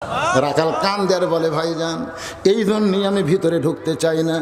রাখাল কান দেয়ার বলে ভাইজান এই জন্যই আমি ভিতরে ঢুকতে চাই না,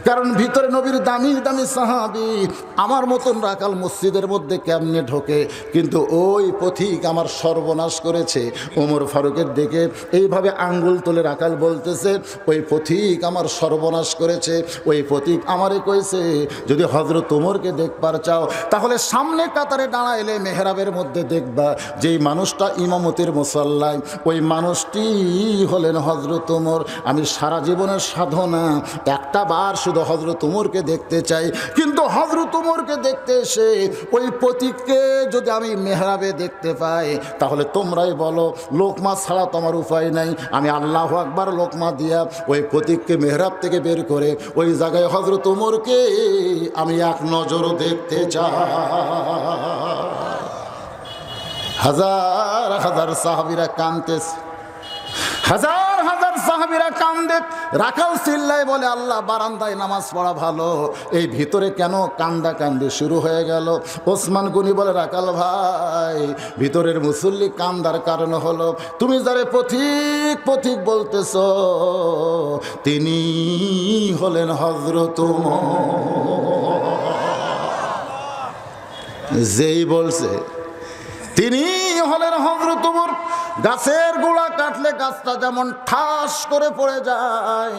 কারণ ভিতরে নবীর দামি দামি সাহাবী, আমার মতন রাখাল মসজিদের মধ্যে কেমনে ঢোকে? কিন্তু ওই পথিক আমার সর্বনাশ করেছে। ওমর ফারুকের দিকে এইভাবে আঙ্গুল তুলে রাখাল বলতেছে, ওই পথিক আমার সর্বনাশ করেছে। ওই পথিক আমারে কইছে যদি হযরত ওমরকে দেখবার চাও তাহলে সামনে কাতারে দাঁড়াইলে মেহরাবের মধ্যে দেখবা যেই মানুষটা ইমামতির মুসাল্লায়, ওই মানুষটি হলেন হযরত ওমর। আমি সারা জীবনের সাধনা একটা বার শুধু হযরত ওমরকে দেখতে চাই, কিন্তু হযরত ওমরকে দেখতে এসে ওই পথিককে যদি আমি মেহরাবে দেখতে পাই তাহলে তোমরাই বলো লোকমা ছাড়া তো আমার উপায় নাই। আমি আল্লাহু আকবার লোকমা দিয়া ওই পথিককে মেহরাব থেকে বের করে ওই জায়গায় হযরত ওমরকে আমি এক নজর দেখতে চাই। হাজার হাজার সাহাবীরা কাঁদতেছে, হাজার হাজার সাহাবীরা কান্দে। রাখাল চিল্লায় বলে আল্লাহ, বারান্দায় নামাজ পড়া ভালো, এই ভিতরে কেন কান্দা কান্দি শুরু হয়ে গেল? ওসমান গনি বলে রাখাল ভাই, ভিতরের মুসল্লি কান্দার কারণ হলো তুমি যারে পথিক পথিক বলতেছ তিনি হলেন হযরত ওমর। যেই বলছে তিনি হলেন হযরত ওমর, গাছের গোড়া কাটলে গাছটা যেমন ঠাস করে পড়ে যায়,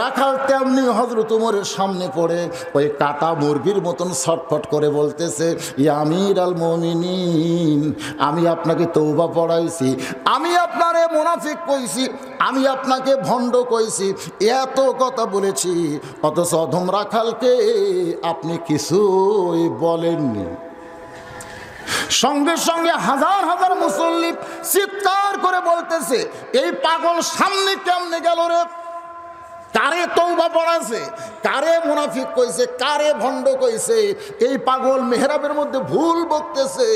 রাখাল তেমনি হযরত ওমরের সামনে পড়ে ওই কাটা মুরগির মতন ছটফট করে বলতেছে, ইয়া আমির আল মুমিনিন, আমি আপনাকে তওবা পড়াইছি, আমি আপনারে মুনাফিক কইছি, আমি আপনাকে ভণ্ড কইছি, এত কথা বলেছি, অথচ অধম রাখালকে আপনি কিছুই বলেননি। সঙ্গে সঙ্গে হাজার হাজার মুসল্লি চিৎকার করে বলতেছে, এই পাগল সামনে কেমনে গেল রে? কারে তওবা পড়াছে, কারে মুনাফিক কইছে, কারে ভণ্ড কইছে? এই পাগল মেহরাবের মধ্যে ভুল বকতেছে,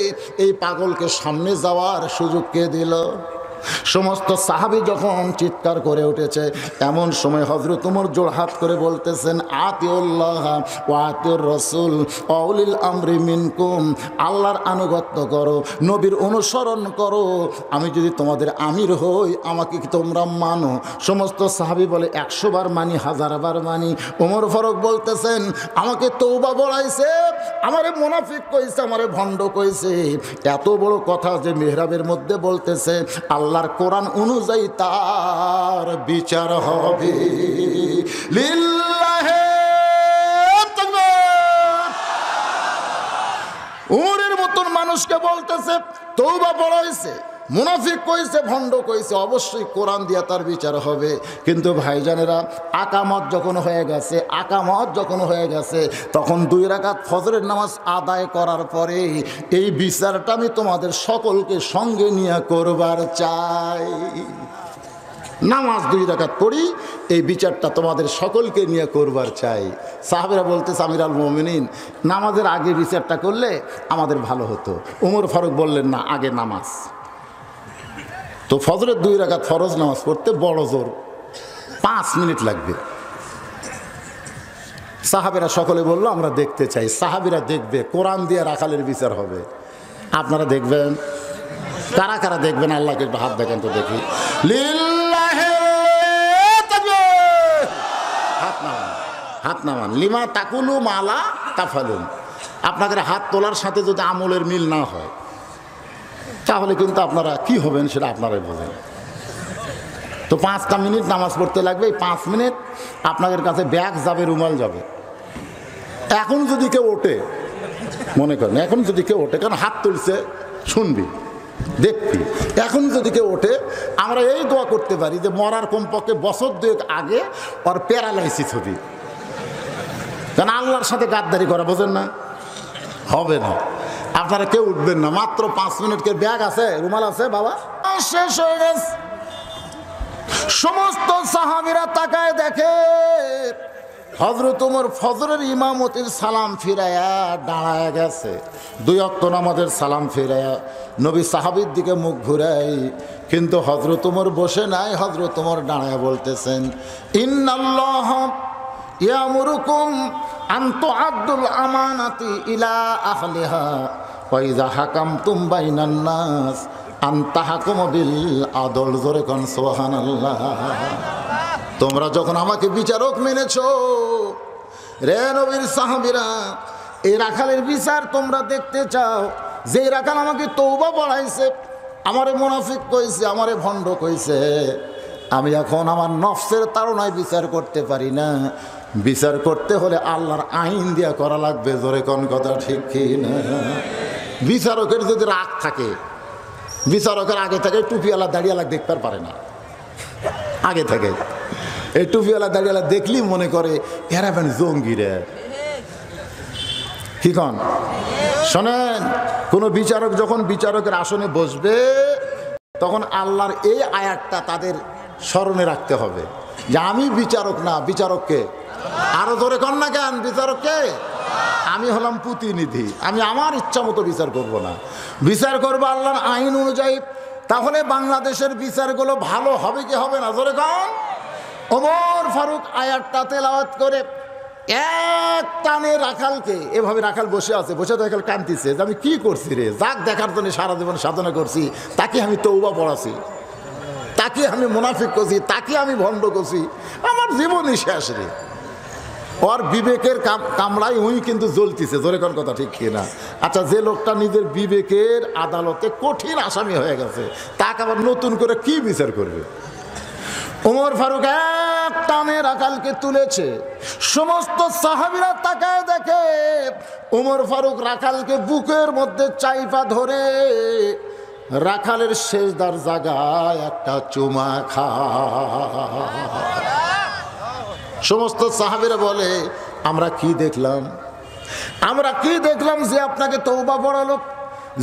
এই পাগলকে সামনে যাওয়ার সুযোগ কে দিল? সমস্ত সাহাবী যখন চিৎকার করে উঠেছে, এমন সময় হযরত ওমর জোড়হাত করে বলতেছেন, আতিউল্লাহ ওয়া আতিউর রাসূল ওয়া উলিল আমরি মিনকুম, আল্লাহর আনুগত্য করো, নবীর অনুসরণ করো, আমি যদি তোমাদের আমির হই আমাকে কি তোমরা মানো? সমস্ত সাহাবী বলে 100 বার মানি, 1000 বার মানি। ওমর ফারুক বলতেছেন, আমাকে তওবা বলাইছে, আমারে মুনাফিক কইছে, আমারে ভণ্ড কইছে, এত বড় কথা যে মেহরাবের মধ্যে বলতেছে, আল্লাহর কোরআন অনুযায়ী তার বিচার হবে। লিল্লাহে তাকবীর। ওমরের মতন মানুষকে বলতেছে তওবা পড়াইছে, মুনাফিক কইছে, ভণ্ড কইছে, অবশ্যই কোরআন দিয়া তার বিচার হবে। কিন্তু ভাইজানেরা, আকামত যখন হয়ে গেছে, আকামত যখন হয়ে গেছে, তখন 2 রাকাত ফজরের নামাজ আদায় করার পরে এই বিচারটা আমি তোমাদের সকলকে সঙ্গে নিয়ে করবার চাই। নামাজ 2 রাকাত পড়ি, এই বিচারটা তোমাদের সকলকে নিয়ে করবার চাই। সাহাবীরা বলতেছে, আমির আল মুমিনিন, নামাজের আগে বিচারটা করলে আমাদের ভালো হতো। ওমর ফারুক বললেন, না, আগে নামাজ। তো ফজরের 2 রাকাত ফরজ নামাজ পড়তে বড় জোর 5 মিনিট লাগবে। সাহাবীরা সকলে বলল, আমরা দেখতে চাই। সাহাবীরা দেখবে, কোরআন দিয়ে রাখালের বিচার হবে। আপনারা দেখবেন? কারা কারা দেখবেন? আল্লাহকে একটু হাত দেখেন তো দেখি। লিল্লাহে তাকবীর। হাত নামান, হাত নামান। লিমা তাকুলু মালা তাফালুন। আপনাদের হাত তোলার সাথে যদি আমলের মিল না হয় তাহলে কিন্তু আপনারা কি হবেন সেটা আপনারাই বোঝেন। তো 5টা মিনিট নামাজ পড়তে লাগবে। এই 5 মিনিট আপনাদের কাছে ব্যাগ যাবে, রুমাল যাবে। এখন যদি কেউ ওঠে, মনে করেন এখন যদি কেউ ওঠে, কারণ হাত তুলছে, শুনবি, দেখবি, এখন যদি কেউ ওঠে, আমরা এই দোয়া করতে পারি যে মরার কমপক্ষে বছর 2 আগে ওর প্যারালাইসিস হবে। কারণ আল্লাহর সাথে গাদ্দারি করা, বোঝেন না? হবে না। আপনারা কেউ উঠবেন না, মাত্র 5 মিনিটের ব্যাগ আছে, রুমাল আছে, বাবা শেষ হয়ে গেছে। সমস্ত সাহাবীরা তাকায় দেখে হযরত ওমর ফজরের ইমামতির সালাম ফিরায়া দাঁড়ায় গেছে। 2 ওয়াক্ত নামাজের সালাম ফিরায়া নবী সাহাবীর দিকে মুখ ঘুরাই, কিন্তু হযরত ওমর বসে নাই, হযরত ওমর দাঁড়ায় বলতেছেন, ইন্নাল্লাহ ইয়ামুরুকুম আন তুআদ্দুল আমানাতি ইলা আহলিহা ওয়া ইযা হাকামতুম বাইনান নাস আনতাহাকুমু বিল আদল, জোরে কোন সুবহানাল্লাহ। তোমরা যখন আমাকে বিচারক মেনেছো, রে নবীর সাহাবীরা, এই রাখালের বিচার তোমরা দেখতে চাও? যে রাখাল আমাকে তওবা পড়াইছে, আমারে মুনাফিক কইছে, আমারে ভণ্ড কইছে, আমি এখন আমার নফসের তাড়নায় বিচার করতে পারি না। বিচার করতে হলে আল্লাহর আইন দিয়া করা লাগবে, জোরে কোন কথা ঠিক কি না? বিচারকের যদি রাগ থাকে, বিচারকের আগে থেকে টুপিওয়ালা দাড়িওয়ালা দেখতে পারে না। আগে থেকে এই টুপিওয়ালা দাড়িওয়ালা দেখলি মনে করে এরা বেন জঙ্গিরে। কি কন? শোনেন, কোন বিচারক যখন বিচারকের আসনে বসবে, তখন আল্লাহর এই আয়াতটা তাদের স্মরণে রাখতে হবে যে আমি বিচারক না, বিচারককে। আরো ধরে কন না কেন? বিচারককে। আমি হলাম প্রতিনিধি, আমি আমার ইচ্ছা মতো বিচার করব না, বিচার করবো আল্লাহর আইন অনুযায়ী। তাহলে বাংলাদেশের বিচারগুলো ভালো হবে কি হবে না? ধরে কন। ওমর ফারুক আয়াতটা তেলাওয়াত করে এক টানে রাখালকে, এভাবে রাখাল বসে আছে, বসে তো রাখাল কাঁদতেছে যে আমি কি করছি রে, যাক দেখার জন্য সারা জীবন সাধনা করছি, তাকে আমি তওবা পড়াছি, তাকে আমি মুনাফিক করছি, তাকে আমি ভণ্ড করছি, আমার জীবনই শেষ রে। ওর বিবেকের কামড়াই উই কিন্তু জ্বলতেছে, জোরে কোন কথা ঠিক কিনা? আচ্ছা, যে লোকটা নিজের বিবেকের আদালতে কঠিন আসামি হয়ে গেছে, তাকে আবার নতুন করে কি বিচার করবে? ওমর ফারুক এক টানে রাখালকে তুলেছে, সমস্ত সাহাবীরা তাকায় দেখে ওমর ফারুক রাখালকে বুকের মধ্যে চাইপা ধরে রাখালের শেষদার জায়গায় একটা চুমা খায়। সমস্ত সাহাবীরা বলে আমরা কি দেখলাম, আমরা কি দেখলাম? যে আপনাকে তওবা পড়ালো,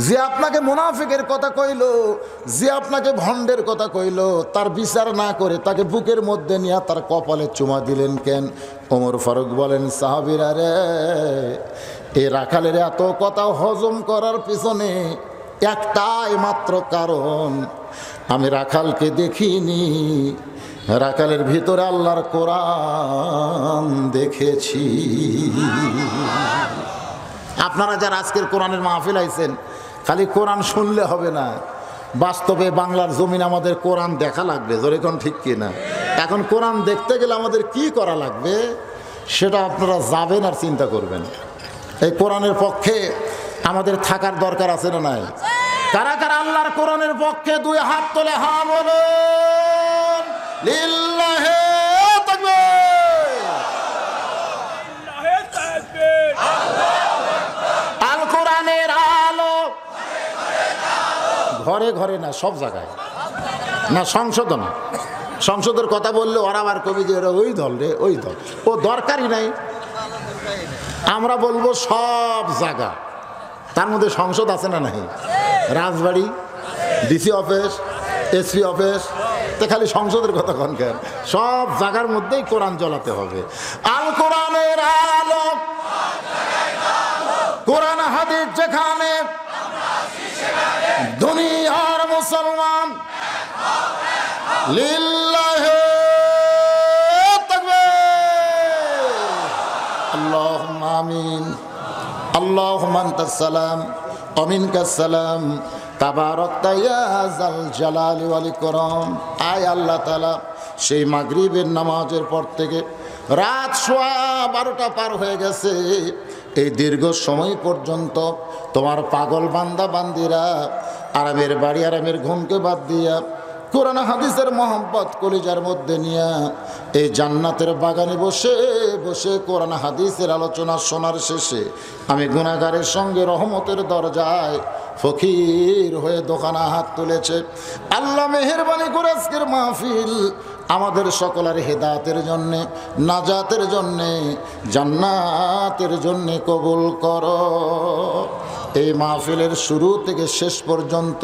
যে আপনাকে মুনাফিকের কথা কইলো, যে আপনাকে ভণ্ডের কথা কইলো, তার বিচার না করে তাকে বুকের মধ্যে নিয়ে তার কপালে চুমা দিলেন কেন? ওমর ফারুক বলেন, সাহাবীরা রে, এই রাখালের এত কথা হজম করার পিছনে একটাই মাত্র কারণ, আমি রাখালকে দেখিনি, রাখালের ভিতরে আল্লাহর কোরআন দেখেছি। আপনারা যারা আজকের কোরআনের মাহফিল আইছেন, খালি কোরআন শুনলে হবে না, বাস্তবে বাংলার জমিন আমাদের কোরআন দেখা লাগবে, জোরে কোন ঠিক কিনা? এখন কোরআন দেখতে গেলে আমাদের কি করা লাগবে সেটা আপনারা যাবেন আর চিন্তা করবেন। এই কোরআনের পক্ষে আমাদের থাকার দরকার আছে না নাই? কারা কারা আল্লাহর কোরআনের পক্ষে দুই হাত তোলে হা বলুন লিল্লাহি তাকবীর। আল কোরআনের আলো ঘরে ঘরে না, সব জায়গায় না। সংসদ না, সংসদের কথা বললে ওরা আবার কবি যে ওই দল রে, ওই দল, ও দরকারই নাই। আমরা বলবো সব জায়গা, তার মধ্যে সংসদ আছে না নাই? রাজবাড়ি, ডিসি অফিস, এসপি অফিস, তো খালি সংসদের কথা কন কেন? সব জায়গার মধ্যেই কোরআন জ্বলাতে হবে। আল কোরআনের আলো, কোরআন হাদিস যেখানে, দুনিয়ার মুসলমান লিল্লাহি তাকবীর। আল্লাহুম্মা আমিন। আল্লাহুম্মা আনতাস সালাম ওয়া মিনকাস সালাম তাবারাকতা ইয়া যাল জালালি ওয়াল ইকরাম। আয় আল্লাহ তাআলা, সেই মাগরিবের নামাজের পর থেকে রাত 12:15 পার হয়ে গেছে, এই দীর্ঘ সময় পর্যন্ত তোমার পাগল বান্দা বান্দিরা আরামের বাড়ি, আরামের ঘুমকে বাদ দিয়া কোরআন হাদিসের মোহাম্মত কলিজার মধ্যে নিয়া এই জান্নাতের বাগানে বসে বসে কোরআন হাদিসের আলোচনা শোনার শেষে আমি গুনাহগারের সঙ্গে রহমতের দরজায় ফকির হয়ে দোকানা হাত তুলেছে। আল্লাহ মেহেরবানি করে আজকের মাহফিল আমাদের সকলের হেদায়েতের জন্যে, নাজাতের জন্যে, জান্নাতের জন্যে কবুল করো। এই মাহফিলের শুরু থেকে শেষ পর্যন্ত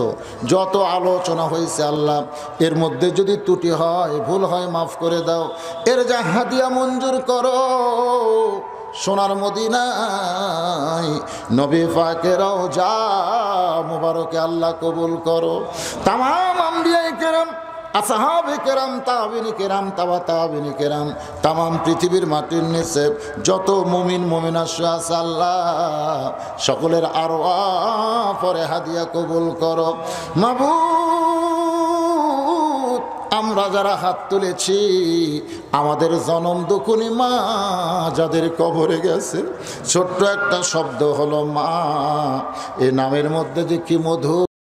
যত আলোচনা হয়েছে আল্লাহ, এর মধ্যে যদি ত্রুটি হয়, ভুল হয়, মাফ করে দাও। এর যা হাদিয়া মঞ্জুর করো, সোনার মদিনায় নবী পাকের রওজা মুবারকে আল্লাহ কবুল করো। তামাম আম্বিয়া কেরাম আসহাবে কেরাম, তাবিনী কেরাম, তাবা তাবিনী কেরাম, তামাম পৃথিবীর মাটির নিচে যত মুমিন মুমিনা শুয়ে আছে আল্লাহ সকলের আরওয়াহ পরে হাদিয়া কবুল করো মাবুদ। আমরা যারা হাত তুলেছি আমাদের জনম দুকুনি মা যাদের কবরে গেছে, ছোট্ট একটা শব্দ হলো মা, এ নামের মধ্যে যে কি মধু